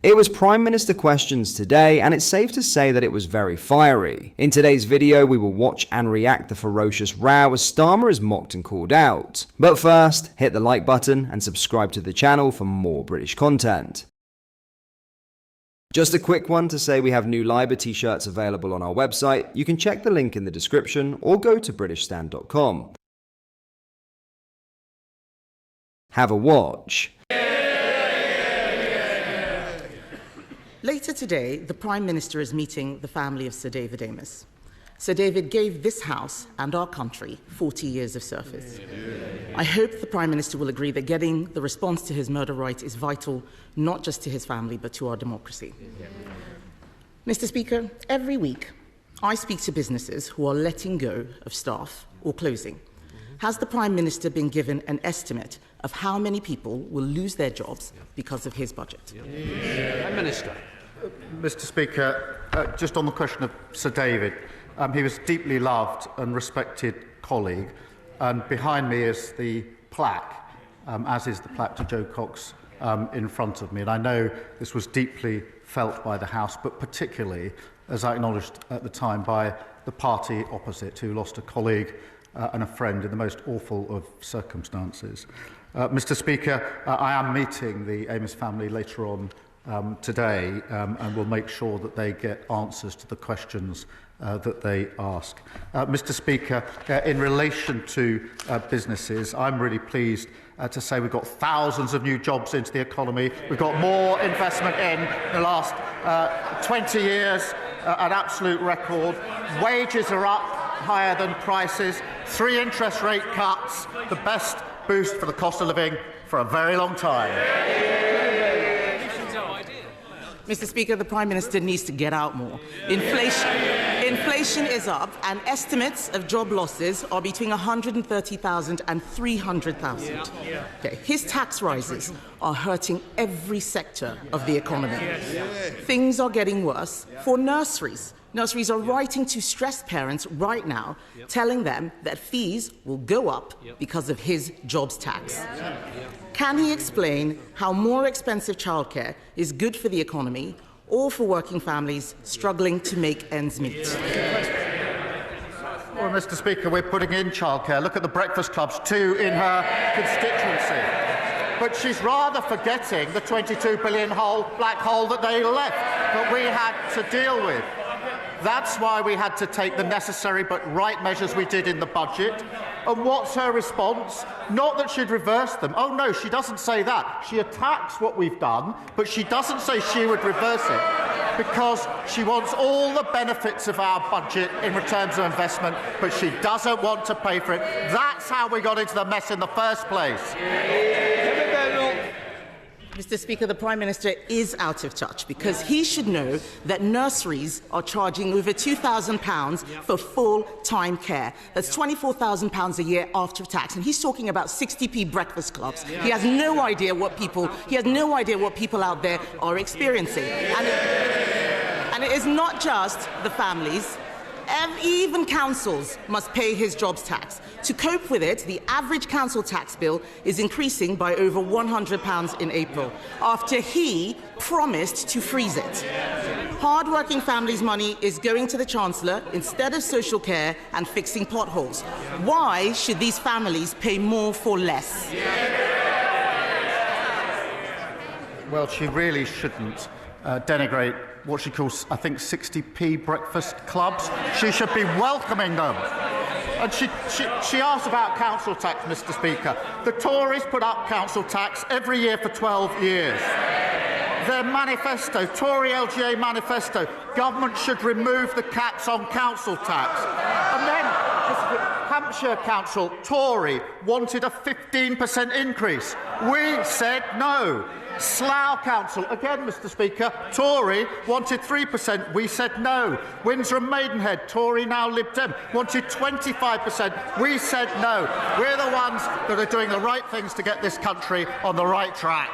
It was Prime Minister Questions today, and it's safe to say that it was very fiery. In today's video, we will watch and react the ferocious row as Starmer is mocked and called out. But first, hit the like button and subscribe to the channel for more British content. Just a quick one to say we have new Liber t-shirts available on our website. You can check the link in the description or go to BritishStand.com. Have a watch. Later today, the Prime Minister is meeting the family of Sir David Amess. Sir David gave this House and our country 40 years of service. I hope the Prime Minister will agree that getting the response to his murder right is vital, not just to his family, but to our democracy. Mr. Speaker, every week I speak to businesses who are letting go of staff or closing. Has the Prime Minister been given an estimate of how many people will lose their jobs because of his budget? Prime Minister. Mr. Speaker, just on the question of Sir David, he was a deeply loved and respected colleague, and behind me is the plaque, as is the plaque to Joe Cox in front of me. And I know this was deeply felt by the House, but particularly, as I acknowledged at the time, by the party opposite, who lost a colleague and a friend in the most awful of circumstances. Mr. Speaker, I am meeting the Amess family later on today and will make sure that they get answers to the questions that they ask. Mr. Speaker, in relation to businesses, I'm really pleased to say we've got thousands of new jobs into the economy. We've got more investment in the last 20 years, an absolute record. Wages are up higher than prices. 3 interest rate cuts, the best boost for the cost of living for a very long time. Mr. Speaker, the Prime Minister needs to get out more. Inflation is up, and estimates of job losses are between 130,000 and 300,000. Okay. His tax rises are hurting every sector of the economy. Things are getting worse for nurseries. Nurseries are writing to stressed parents right now, telling them that fees will go up because of his jobs tax. Can he explain how more expensive childcare is good for the economy or for working families struggling to make ends meet? Well, Mr. Speaker, we're putting in childcare. Look at the breakfast clubs, 2 in her constituency. But she's rather forgetting the £22 billion black hole that they left, that we had to deal with. That's why we had to take the necessary but right measures we did in the budget. And what's her response? Not that she'd reverse them. Oh, no, she doesn't say that. She attacks what we've done, but she doesn't say she would reverse it because she wants all the benefits of our budget in returns of investment, but she doesn't want to pay for it. That's how we got into the mess in the first place. Mr. Speaker, the Prime Minister is out of touch because he should know that nurseries are charging over £2,000 for full-time care. That's £24,000 a year after tax, and he's talking about 60p breakfast clubs. He has no idea what people out there are experiencing, and it is not just the families. Even councils must pay his jobs tax. To cope with it, the average council tax bill is increasing by over £100 in April, after he promised to freeze it. Hard-working families' money is going to the Chancellor instead of social care and fixing potholes. Why should these families pay more for less? Well, she really shouldn't denigrate what she calls, I think, 60p breakfast clubs. She should be welcoming them. And she asked about council tax, Mr. Speaker. The Tories put up council tax every year for 12 years. Their manifesto, Tory LGA manifesto, government should remove the caps on council tax. And then Hampshire Council, Tory, wanted a 15% increase. We said no. Slough Council, again, Mr. Speaker, Tory, wanted 3%. We said no. Windsor and Maidenhead, Tory, now Lib Dem, wanted 25%. We said no. We're the ones that are doing the right things to get this country on the right track.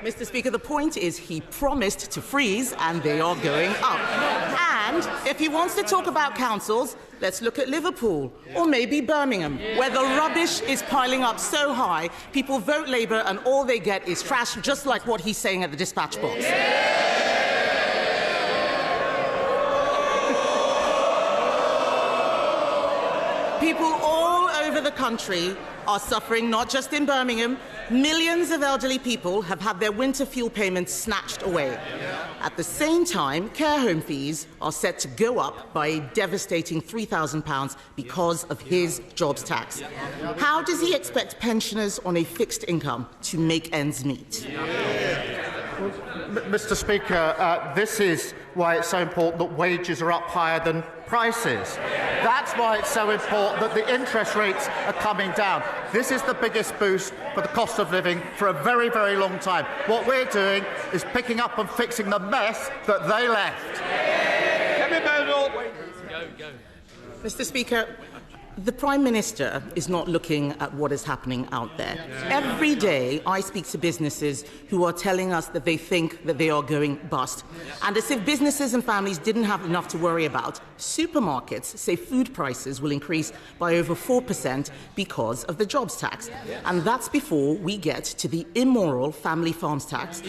Mr. Speaker, the point is he promised to freeze and they are going up. And if he wants to talk about councils, let's look at Liverpool or maybe Birmingham, where the rubbish is piling up so high, people vote Labour and all they get is trash, just like what he's saying at the dispatch box. People all over the country are suffering, not just in Birmingham. Millions of elderly people have had their winter fuel payments snatched away. At the same time, care home fees are set to go up by a devastating £3,000 because of his jobs tax. How does he expect pensioners on a fixed income to make ends meet? Mr. Speaker, this is why it's so important that wages are up higher than prices. That's why it's so important that the interest rates are coming down. This is the biggest boost for the cost of living for a very, very long time. What we're doing is picking up and fixing the mess that they left. Mr. Speaker, the Prime Minister is not looking at what is happening out there. Every day I speak to businesses who are telling us that they think that they are going bust. And as if businesses and families didn't have enough to worry about, supermarkets say food prices will increase by over 4% because of the jobs tax. And that's before we get to the immoral family farms tax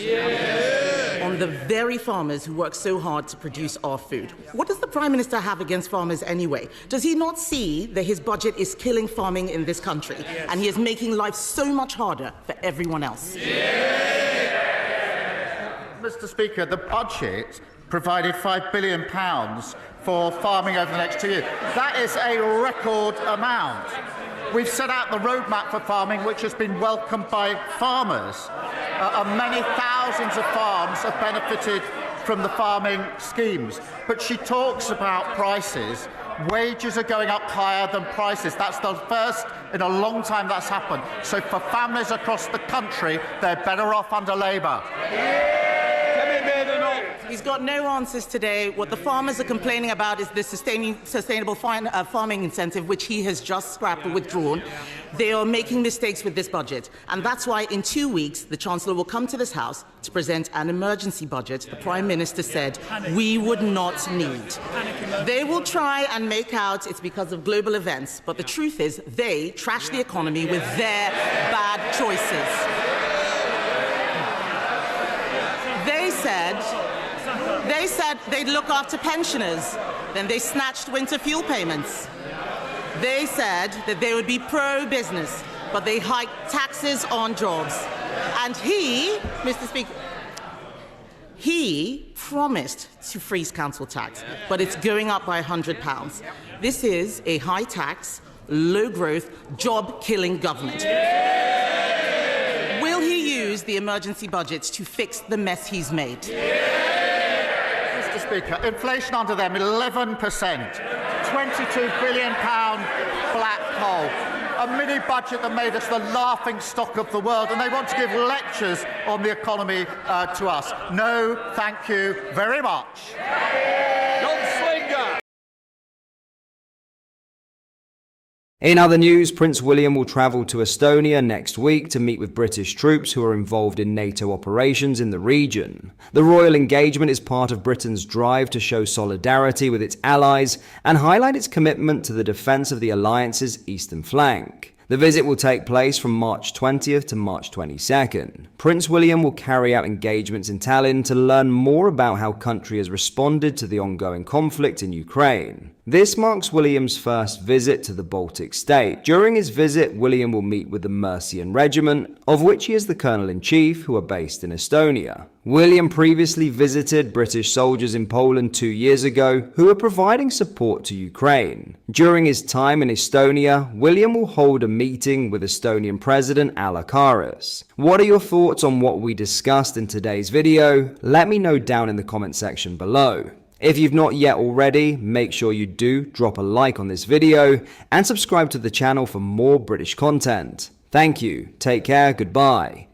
on the very farmers who work so hard to produce our food. What does the Prime Minister have against farmers anyway? Does he not see that his budget is killing farming in this country and he is making life so much harder for everyone else? Mr. Speaker, the budget provided £5 billion for farming over the next 2 years. That is a record amount. We've set out the roadmap for farming, which has been welcomed by farmers. And many thousands of farms have benefited from the farming schemes. But she talks about prices. Wages are going up higher than prices. That's the first in a long time that's happened. So for families across the country, they're better off under Labour. He's got no answers today. What the farmers are complaining about is the sustainable farming incentive, which he has just scrapped or withdrawn. They are making mistakes with this budget. And that's why in 2 weeks, the Chancellor will come to this House to present an emergency budget the Prime Minister said we would not need. They will try and make out it's because of global events, but the truth is they trash the economy with their bad choices. They said they'd look after pensioners. Then they snatched winter fuel payments. They said that they would be pro-business, but they hiked taxes on jobs. And he, Mr. Speaker, he promised to freeze council tax, but it's going up by £100. This is a high-tax, low-growth, job-killing government. Will he use the emergency budget to fix the mess he's made? Mr. Speaker, inflation under them 11%, £22 billion black hole, a mini budget that made us the laughing stock of the world, and they want to give lectures on the economy to us. No, thank you very much. In other news, Prince William will travel to Estonia next week to meet with British troops who are involved in NATO operations in the region. The royal engagement is part of Britain's drive to show solidarity with its allies and highlight its commitment to the defence of the alliance's eastern flank. The visit will take place from March 20th to March 22nd. Prince William will carry out engagements in Tallinn to learn more about how country has responded to the ongoing conflict in Ukraine. This marks William's first visit to the Baltic state. During his visit, William will meet with the Mercian Regiment, of which he is the Colonel-in-Chief, who are based in Estonia. William previously visited British soldiers in Poland 2 years ago who are providing support to Ukraine. During his time in Estonia, William will hold a meeting with Estonian President Alla Karis. What are your thoughts on what we discussed in today's video? Let me know down in the comment section below. If you've not yet already, make sure you do drop a like on this video and subscribe to the channel for more British content. Thank you, take care, goodbye.